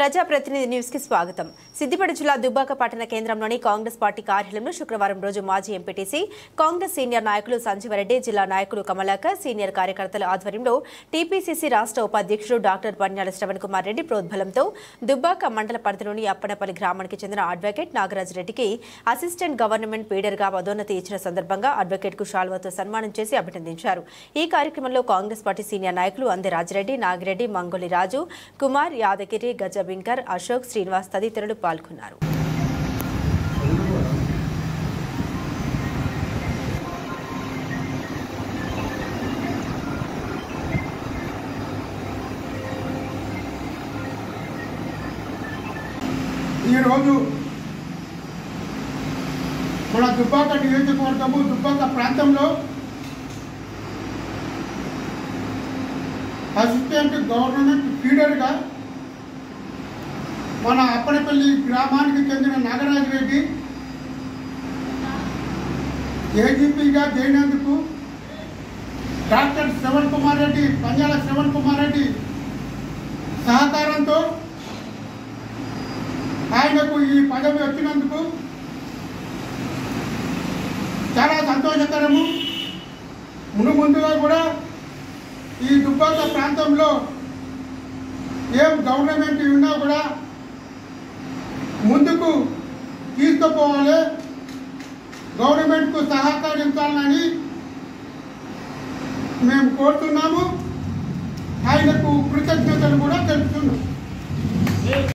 ప్రజాప్రతినిధి న్యూస్ కి స్వాగతం. సిద్దిపేట జిల్లా దుబ్బాక పట్టణ కేంద్రంలోని కాంగ్రెస్ పార్టీ కార్యాలయంలో శుక్రవారం రోజు మాజీ ఎంపీటీసీ కాంగ్రెస్ సీనియర్ నాయకులు సంజీవరెడ్డి, జిల్లా నాయకులు కమలాకర్, సీనియర్ కార్యకర్తల ఆధ్వర్యంలో టీపీసీసీ రాష్ట్ర ఉపాధ్యక్షుడు డాక్టర్ పన్యాల శ్రవణ్ కుమార్ రెడ్డి ప్రోద్బలంతో దుబ్బాక మండల పరిధిలోని అప్పనపల్లి గ్రామానికి చెందిన అడ్వకేట్ నాగరాజ్ రెడ్డికి అసిస్టెంట్ గవర్నమెంట్ లీడర్గా పదోన్నతి ఇచ్చిన సందర్భంగా అడ్వకేట్ కు శాల్వాతో సన్మానం చేసి అభినందించారు. ఈ కార్యక్రమంలో కాంగ్రెస్ పార్టీ సీనియర్ నాయకులు అందే రాజిరెడ్డి, నాగిరెడ్డి, మంగోలి రాజు, కుమార్, యాదగిరి, గజబింకర్, అశోక్, శ్రీనివాస్ తదితరులు పాల్గొన్నారు. ఈరోజు మన దుబ్బాక నియోజకవర్గము దుబ్బాక ప్రాంతంలో అసిస్టెంట్ గవర్నమెంట్ లీడర్గా మన అప్పనపల్లి గ్రామానికి చెందిన నాగరాజ్ రెడ్డి ఏజీపీగా చేరినందుకు డాక్టర్ శ్రవణ్ కుమార్ రెడ్డి, పన్యాల శ్రవణ్ కుమార్ రెడ్డి సహకారంతో ఆయనకు ఈ పదవి వచ్చినందుకు చాలా సంతోషకరము. ముందుగా కూడా ఈ దుబ్బాక ప్రాంతంలో ఏం గవర్నమెంట్ ఉన్నా కూడా ముందుకు తీసుకుపోవాలి, గవర్నమెంట్కు సహకరించాలని మేము కోరుతున్నాము. ఆయనకు కృతజ్ఞతలు కూడా తెలుపుతున్నాం.